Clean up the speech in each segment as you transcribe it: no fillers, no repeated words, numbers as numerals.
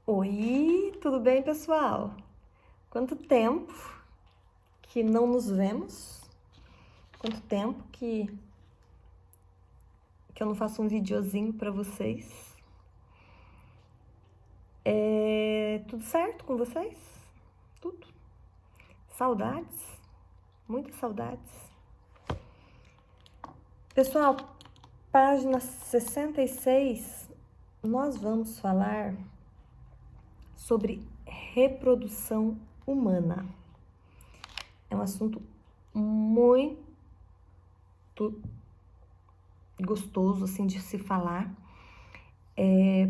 Oi, tudo bem, pessoal? Quanto tempo que não nos vemos? Quanto tempo que eu não faço um videozinho para vocês? Tudo certo com vocês? Tudo? Saudades? Muitas saudades. Pessoal, página 66, nós vamos falar sobre reprodução humana. É um assunto muito gostoso assim de se falar,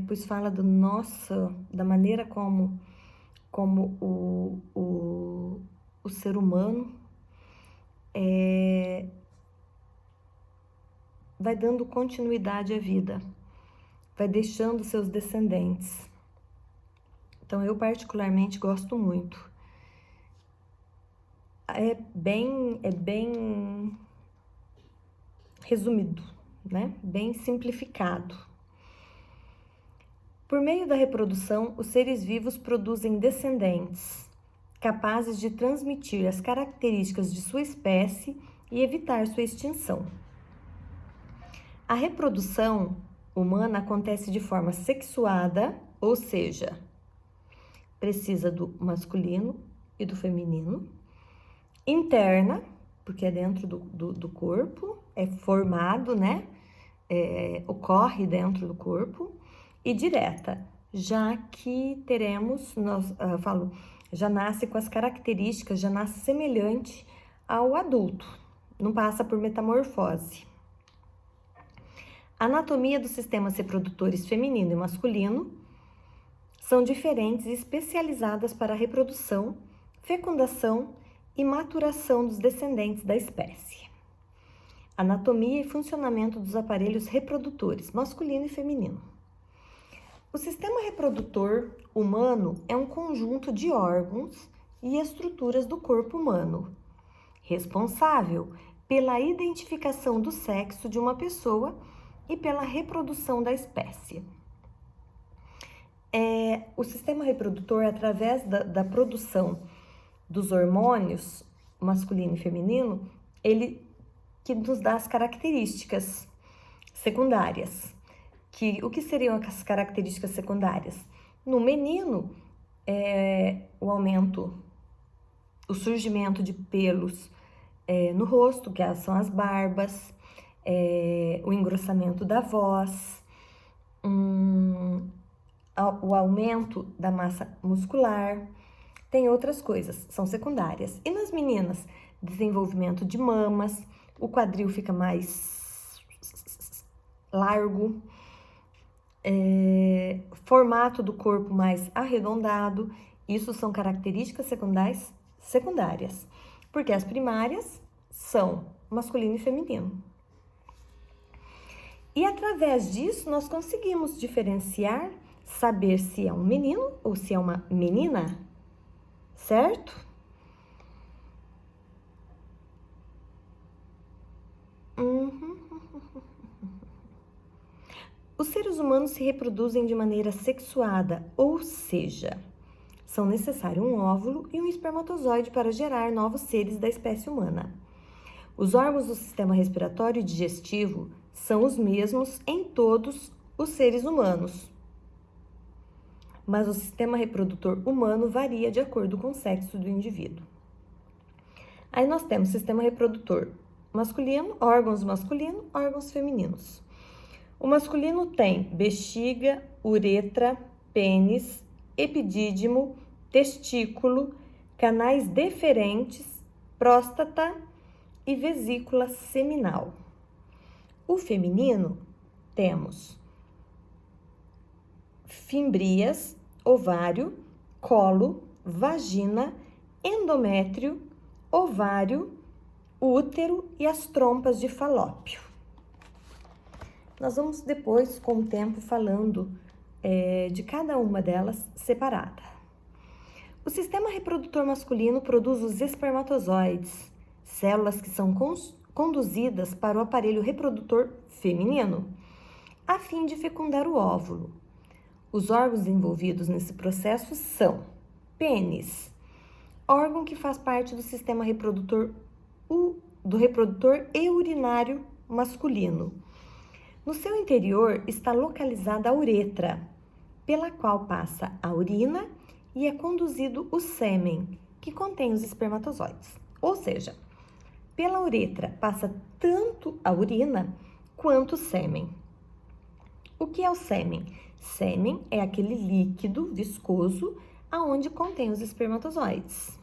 pois fala da maneira como o ser humano vai dando continuidade à vida, vai deixando seus descendentes. Então, eu particularmente gosto muito. É bem resumido, né? Bem simplificado. Por meio da reprodução, os seres vivos produzem descendentes capazes de transmitir as características de sua espécie e evitar sua extinção. A reprodução humana acontece de forma sexuada, ou seja, precisa do masculino e do feminino, interna, porque é dentro do corpo, é formado, né? Ocorre dentro do corpo, e direta, já que teremos, já nasce com as características, já nasce semelhante ao adulto, não passa por metamorfose. A anatomia dos sistemas reprodutores feminino e masculino são diferentes e especializadas para a reprodução, fecundação e maturação dos descendentes da espécie. Anatomia e funcionamento dos aparelhos reprodutores, masculino e feminino. O sistema reprodutor humano é um conjunto de órgãos e estruturas do corpo humano, responsável pela identificação do sexo de uma pessoa e pela reprodução da espécie. O sistema reprodutor, através da produção dos hormônios masculino e feminino, ele que nos dá as características secundárias. O que seriam as características secundárias? No menino, o aumento, o surgimento de pelos no rosto, que são as barbas, o engrossamento da voz, o aumento da massa muscular, tem outras coisas, são secundárias. E nas meninas, desenvolvimento de mamas, o quadril fica mais largo, formato do corpo mais arredondado. Isso são características secundárias, porque as primárias são masculino e feminino. E através disso, nós conseguimos diferenciar, saber se é um menino ou se é uma menina, certo? Os seres humanos se reproduzem de maneira sexuada, ou seja, são necessários um óvulo e um espermatozoide para gerar novos seres da espécie humana. Os órgãos do sistema respiratório e digestivo são os mesmos em todos os seres humanos, mas o sistema reprodutor humano varia de acordo com o sexo do indivíduo. Aí nós temos sistema reprodutor masculino, órgãos femininos. O masculino tem bexiga, uretra, pênis, epidídimo, testículo, canais deferentes, próstata e vesícula seminal. O feminino temos fimbrias, ovário, colo, vagina, endométrio, ovário, útero e as trompas de Falópio. Nós vamos depois, com o tempo, falando de cada uma delas separada. O sistema reprodutor masculino produz os espermatozoides, células que são conduzidas para o aparelho reprodutor feminino, a fim de fecundar o óvulo. Os órgãos envolvidos nesse processo são pênis, órgão que faz parte do sistema reprodutor e urinário masculino. No seu interior está localizada a uretra, pela qual passa a urina e é conduzido o sêmen, que contém os espermatozoides. Ou seja, pela uretra passa tanto a urina quanto o sêmen. O que é o sêmen? Sêmen é aquele líquido viscoso aonde contém os espermatozoides.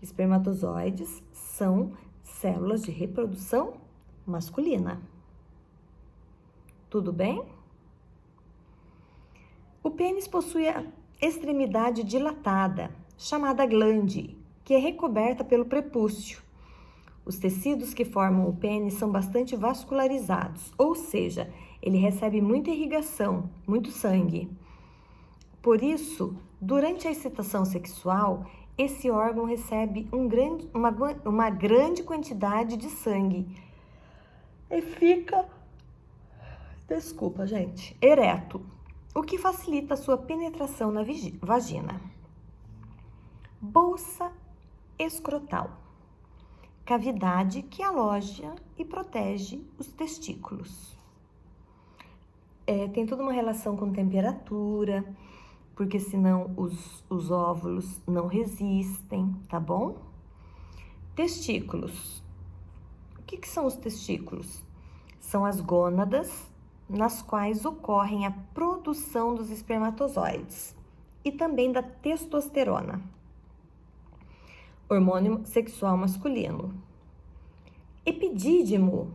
Espermatozoides são células de reprodução masculina. Tudo bem? O pênis possui a extremidade dilatada, chamada glande, que é recoberta pelo prepúcio. Os tecidos que formam o pênis são bastante vascularizados, ou seja, ele recebe muita irrigação, muito sangue. Por isso, durante a excitação sexual, esse órgão recebe uma grande quantidade de sangue e fica, ereto, o que facilita a sua penetração na vagina. Bolsa escrotal, cavidade que aloja e protege os testículos. Tem toda uma relação com temperatura, porque senão os óvulos não resistem, tá bom? Testículos. O que são os testículos? São as gônadas nas quais ocorrem a produção dos espermatozoides e também da testosterona, hormônio sexual masculino. Epidídimo,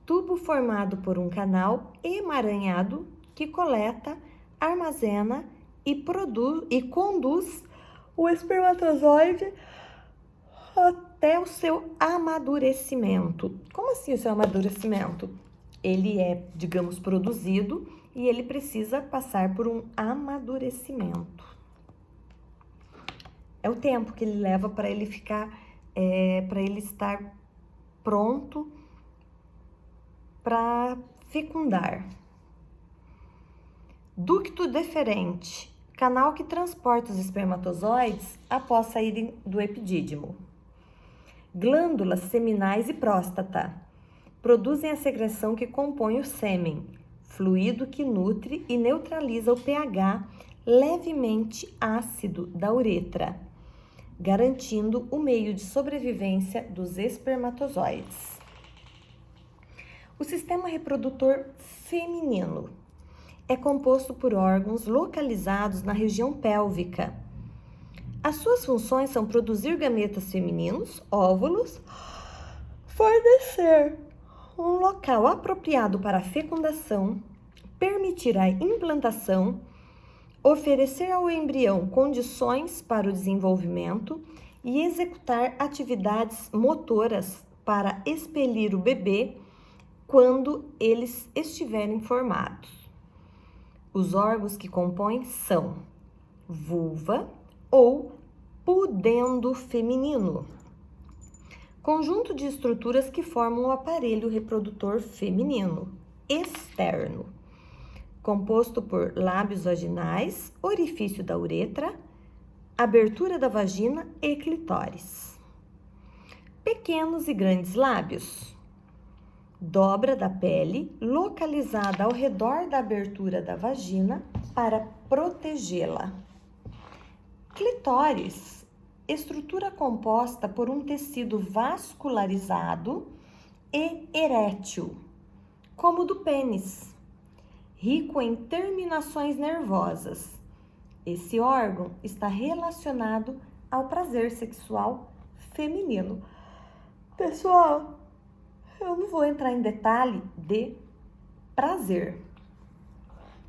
tubo formado por um canal emaranhado que coleta, armazena e conduz o espermatozoide até o seu amadurecimento. Como assim o seu amadurecimento? Ele é, digamos, produzido e ele precisa passar por um amadurecimento. É o tempo que ele leva para ele estar pronto para fecundar. Ducto deferente, canal que transporta os espermatozoides após saírem do epidídimo. Glândulas seminais e próstata produzem a secreção que compõe o sêmen, fluido que nutre e neutraliza o pH levemente ácido da uretra, garantindo o meio de sobrevivência dos espermatozoides. O sistema reprodutor feminino é composto por órgãos localizados na região pélvica. As suas funções são produzir gametas femininos, óvulos, fornecer um local apropriado para a fecundação, permitir a implantação, oferecer ao embrião condições para o desenvolvimento e executar atividades motoras para expelir o bebê quando eles estiverem formados. Os órgãos que compõem são vulva ou pudendo feminino, conjunto de estruturas que formam o aparelho reprodutor feminino externo, composto por lábios vaginais, orifício da uretra, abertura da vagina e clitóris. Pequenos e grandes lábios, dobra da pele localizada ao redor da abertura da vagina para protegê-la. Clitóris, estrutura composta por um tecido vascularizado e erétil, como o do pênis, rico em terminações nervosas. Esse órgão está relacionado ao prazer sexual feminino. Pessoal, eu não vou entrar em detalhe de prazer.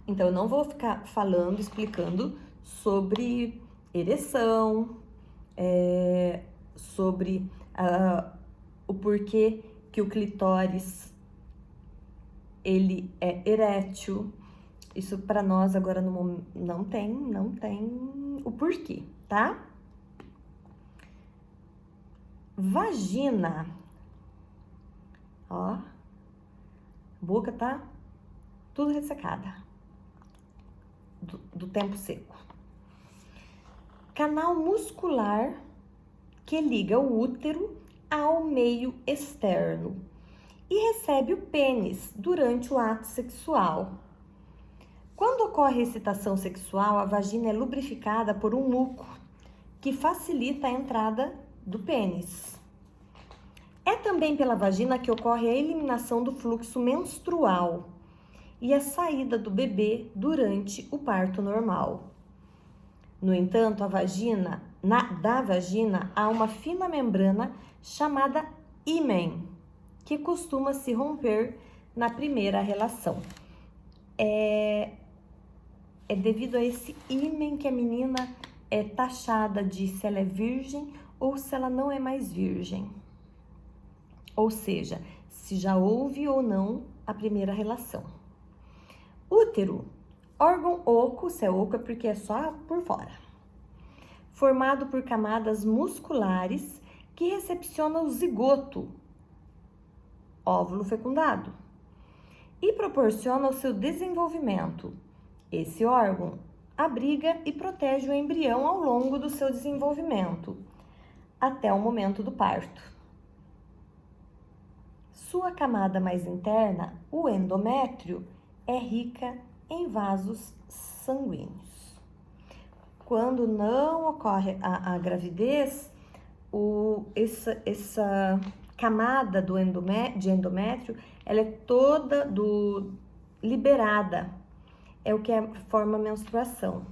Então, eu não vou ficar explicando sobre ereção, sobre o porquê que o clitóris ele é erétil. Isso para nós agora não tem o porquê, tá? Vagina, ó, a boca tá tudo ressecada do tempo seco. Canal muscular que liga o útero ao meio externo e recebe o pênis durante o ato sexual. Quando ocorre excitação sexual, a vagina é lubrificada por um muco que facilita a entrada do pênis. É também pela vagina que ocorre a eliminação do fluxo menstrual e a saída do bebê durante o parto normal. No entanto, da vagina há uma fina membrana chamada ímen, que costuma se romper na primeira relação. É devido a esse ímen que a menina é taxada de se ela é virgem ou se ela não é mais virgem. Ou seja, se já houve ou não a primeira relação. Útero, órgão oco, se é oco é porque é só por fora. Formado por camadas musculares que recepcionam o zigoto, óvulo fecundado, e proporciona o seu desenvolvimento. Esse órgão abriga e protege o embrião ao longo do seu desenvolvimento, até o momento do parto. Sua camada mais interna, o endométrio, é rica em vasos sanguíneos. Quando não ocorre a gravidez, essa camada de endométrio, ela é toda liberada. É o que forma a menstruação.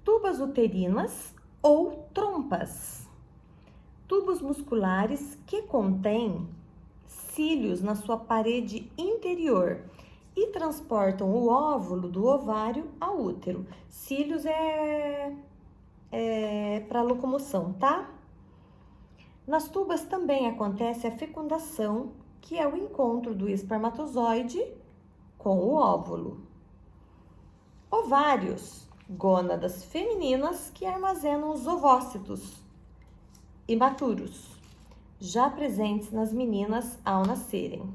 Tubas uterinas ou trompas. Tubos musculares que contêm cílios na sua parede interior e transportam o óvulo do ovário ao útero. Cílios é para locomoção, tá? Nas tubas também acontece a fecundação, que é o encontro do espermatozoide com o óvulo. Ovários, gônadas femininas que armazenam os ovócitos imaturos, já presentes nas meninas ao nascerem.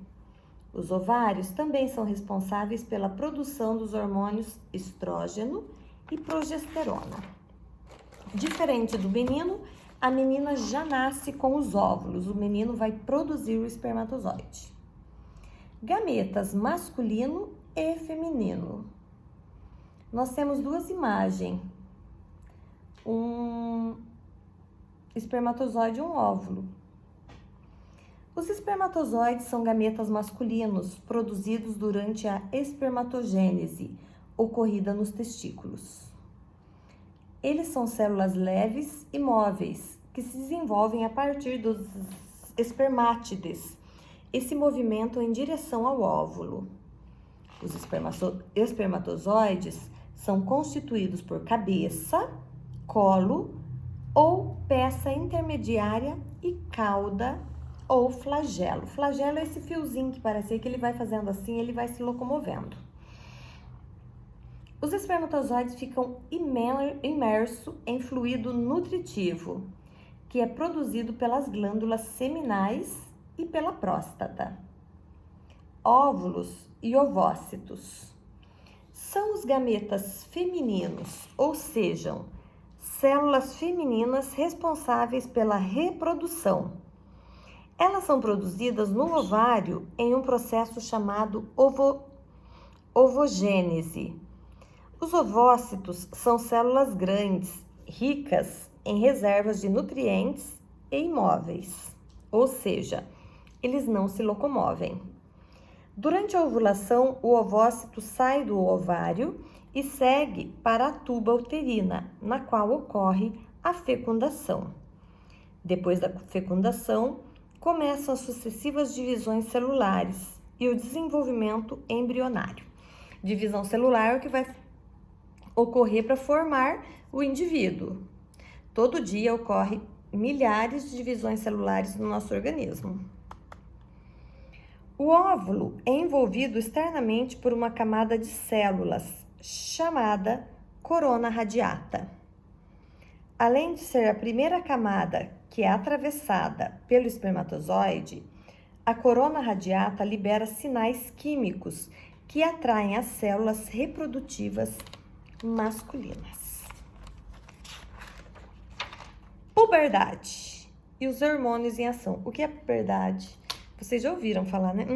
Os ovários também são responsáveis pela produção dos hormônios estrógeno e progesterona. Diferente do menino, a menina já nasce com os óvulos, o menino vai produzir o espermatozoide. Gametas masculino e feminino. Nós temos duas imagens, um espermatozoide e um óvulo. Os espermatozoides são gametas masculinos produzidos durante a espermatogênese, ocorrida nos testículos. Eles são células leves e móveis, que se desenvolvem a partir dos espermátides e se movimentam em direção ao óvulo. Os espermatozoides são constituídos por cabeça, colo ou peça intermediária e cauda ou flagelo. Flagelo é esse fiozinho que parece que ele vai fazendo assim, ele vai se locomovendo. Os espermatozoides ficam imersos em fluido nutritivo, que é produzido pelas glândulas seminais e pela próstata. Óvulos e ovócitos são os gametas femininos, ou seja, células femininas responsáveis pela reprodução. Elas são produzidas no ovário em um processo chamado ovogênese. Os ovócitos são células grandes, ricas em reservas de nutrientes e imóveis, ou seja, eles não se locomovem. Durante a ovulação, o ovócito sai do ovário e segue para a tuba uterina, na qual ocorre a fecundação. Depois da fecundação, começam as sucessivas divisões celulares e o desenvolvimento embrionário. Divisão celular é o que vai ocorrer para formar o indivíduo. Todo dia ocorre milhares de divisões celulares no nosso organismo. O óvulo é envolvido externamente por uma camada de células chamada corona radiata. Além de ser a primeira camada que é atravessada pelo espermatozoide, a corona radiata libera sinais químicos que atraem as células reprodutivas masculinas. Puberdade e os hormônios em ação. O que é puberdade? Vocês já ouviram falar, né?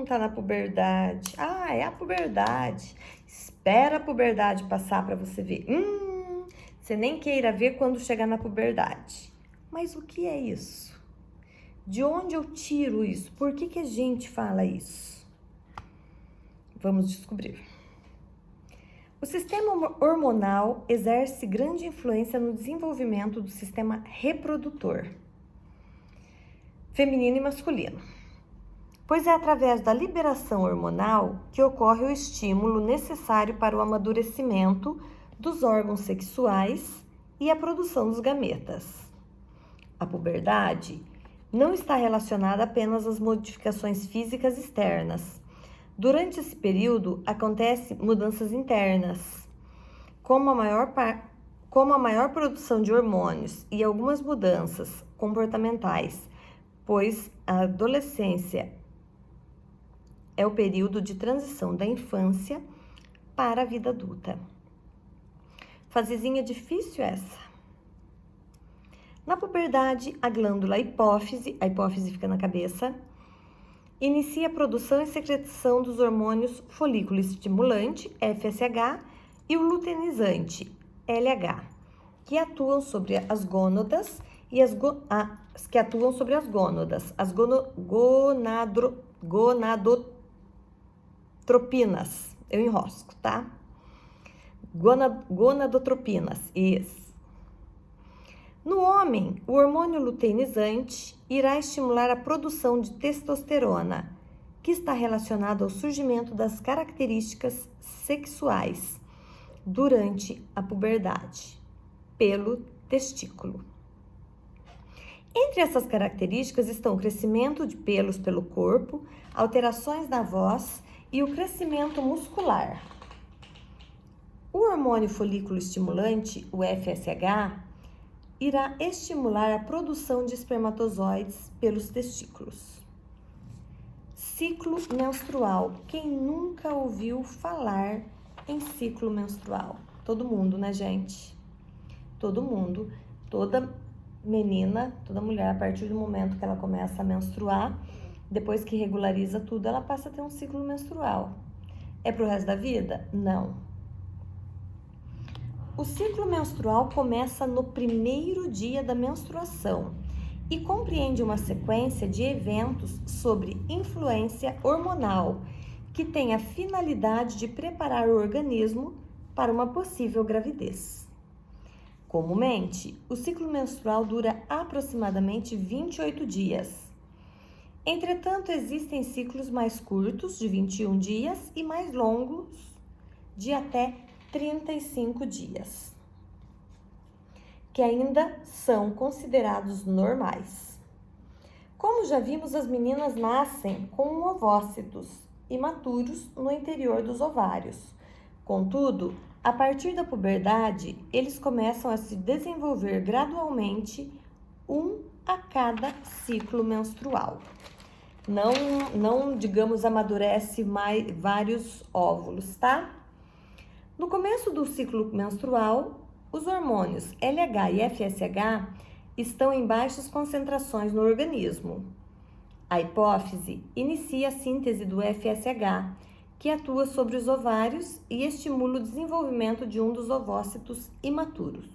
Tá na puberdade. Ah, é a puberdade. Espera a puberdade passar para você ver. Você nem queira ver quando chegar na puberdade. Mas o que é isso? De onde eu tiro isso? Por que a gente fala isso? Vamos descobrir. O sistema hormonal exerce grande influência no desenvolvimento do sistema reprodutor, feminino e masculino, pois é através da liberação hormonal que ocorre o estímulo necessário para o amadurecimento dos órgãos sexuais e a produção dos gametas. A puberdade não está relacionada apenas às modificações físicas externas. Durante esse período, acontecem mudanças internas, como a maior produção de hormônios e algumas mudanças comportamentais, pois a adolescência é o período de transição da infância para a vida adulta. Fasezinha difícil essa. Na puberdade, a glândula hipófise fica na cabeça, inicia a produção e secreção dos hormônios folículo estimulante, FSH, e o luteinizante, LH, que atuam sobre as gônadas as gonadotropinas. Eu enrosco, tá? Gonadotropinas, isso. No homem, o hormônio luteinizante irá estimular a produção de testosterona, que está relacionada ao surgimento das características sexuais durante a puberdade, pelo testículo. Entre essas características estão o crescimento de pelos pelo corpo, alterações na voz e o crescimento muscular. O hormônio folículo estimulante, o FSH, irá estimular a produção de espermatozoides pelos testículos. Ciclo menstrual. Quem nunca ouviu falar em ciclo menstrual? Todo mundo, né, gente? Todo mundo. Toda menina, toda mulher, a partir do momento que ela começa a menstruar, depois que regulariza tudo, ela passa a ter um ciclo menstrual. É pro resto da vida? Não. O ciclo menstrual começa no primeiro dia da menstruação e compreende uma sequência de eventos sobre influência hormonal que tem a finalidade de preparar o organismo para uma possível gravidez. Comumente, o ciclo menstrual dura aproximadamente 28 dias. Entretanto, existem ciclos mais curtos, de 21 dias, e mais longos, de até 35 dias, que ainda são considerados normais. Como já vimos, as meninas nascem com ovócitos imaturos no interior dos ovários. Contudo, a partir da puberdade, eles começam a se desenvolver gradualmente, um a cada ciclo menstrual. Não digamos, amadurece mais vários óvulos, tá? No começo do ciclo menstrual, os hormônios LH e FSH estão em baixas concentrações no organismo. A hipófise inicia a síntese do FSH, que atua sobre os ovários e estimula o desenvolvimento de um dos ovócitos imaturos.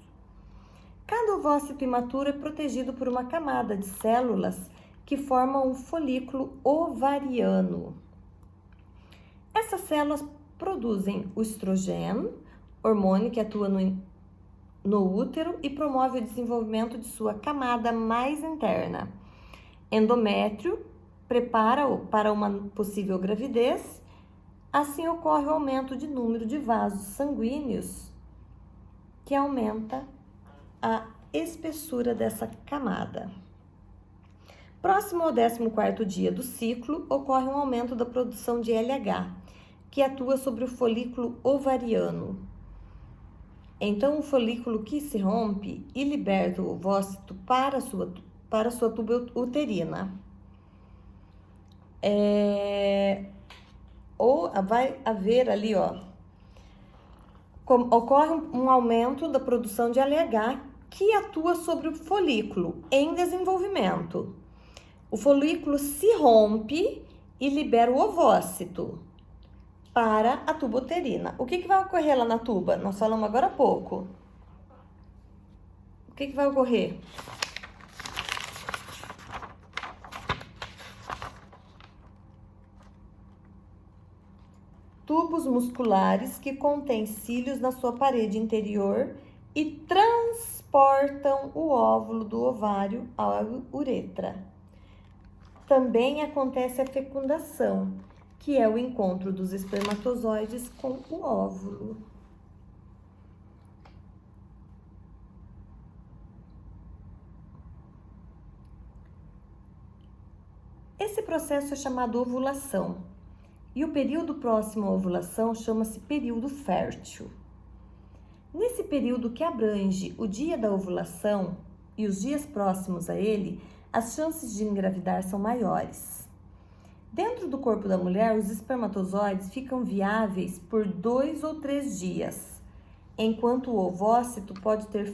Cada ovócito imaturo é protegido por uma camada de células que formam um folículo ovariano. Essas células produzem o estrogênio, hormônio que atua no útero e promove o desenvolvimento de sua camada mais interna. Endométrio prepara-o para uma possível gravidez. Assim ocorre o aumento de número de vasos sanguíneos, que aumenta a espessura dessa camada. Próximo ao 14º dia do ciclo, ocorre um aumento da produção de LH, que atua sobre o folículo ovariano. Então, o folículo que se rompe e liberta o ovócito para sua tuba uterina. ou vai haver ali, ó, ocorre um aumento da produção de LH que atua sobre o folículo em desenvolvimento. O folículo se rompe e libera o ovócito para a tuba uterina. O que vai ocorrer lá na tuba? Nós falamos agora há pouco. O que vai ocorrer? Tubos musculares que contêm cílios na sua parede interior e transportam o óvulo do ovário à uretra. Também acontece a fecundação, que é o encontro dos espermatozoides com o óvulo. Esse processo é chamado ovulação, e o período próximo à ovulação chama-se período fértil. Nesse período que abrange o dia da ovulação e os dias próximos a ele, as chances de engravidar são maiores. Dentro do corpo da mulher, os espermatozoides ficam viáveis por 2 ou 3 dias, enquanto o ovócito pode ser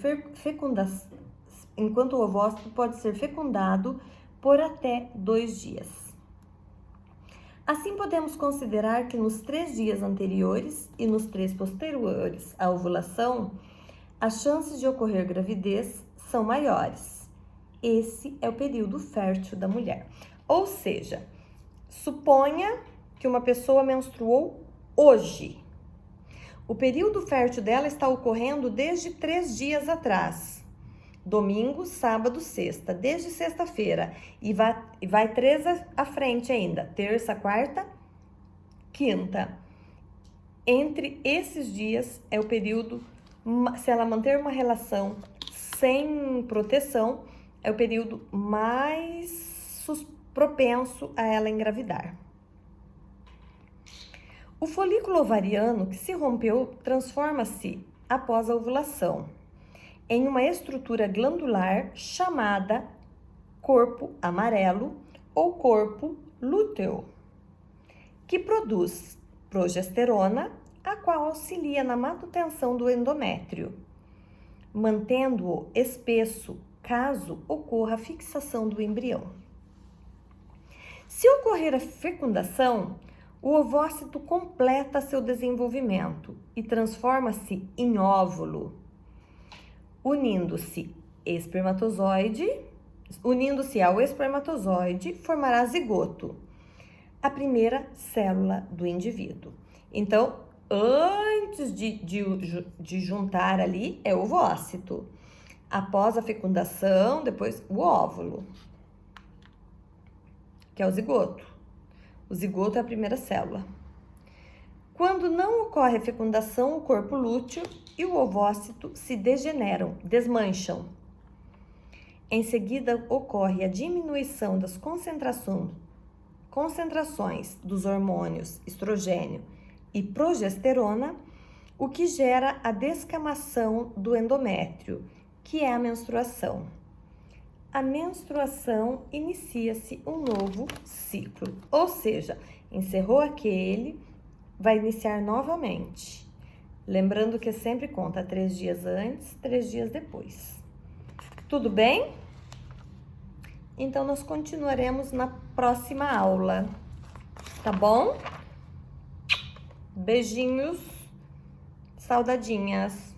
fecundado por até 2 dias. Assim, podemos considerar que nos 3 dias anteriores e nos 3 posteriores à ovulação, as chances de ocorrer gravidez são maiores. Esse é o período fértil da mulher. Ou seja, suponha que uma pessoa menstruou hoje. O período fértil dela está ocorrendo desde 3 dias atrás. Domingo, sábado, sexta, desde sexta-feira. E vai 3 à frente ainda. Terça, quarta, quinta. Entre esses dias é o período, se ela manter uma relação sem proteção, é o período mais propenso a ela engravidar. O folículo ovariano que se rompeu transforma-se, após a ovulação, em uma estrutura glandular chamada corpo amarelo ou corpo lúteo, que produz progesterona, a qual auxilia na manutenção do endométrio, mantendo-o espesso caso ocorra a fixação do embrião. Se ocorrer a fecundação, o ovócito completa seu desenvolvimento e transforma-se em óvulo, unindo-se ao espermatozoide, formará zigoto, a primeira célula do indivíduo. Então, antes de juntar ali, é o ovócito. Após a fecundação, depois o óvulo, que é o zigoto. O zigoto é a primeira célula. Quando não ocorre a fecundação, o corpo lúteo e o ovócito se degeneram, desmancham. Em seguida, ocorre a diminuição das concentrações dos hormônios estrogênio e progesterona, o que gera a descamação do endométrio, que é a menstruação. A menstruação inicia-se um novo ciclo, ou seja, encerrou aquele, vai iniciar novamente. Lembrando que sempre conta 3 dias antes, 3 dias depois. Tudo bem? Então, nós continuaremos na próxima aula, tá bom? Beijinhos, saudadinhas.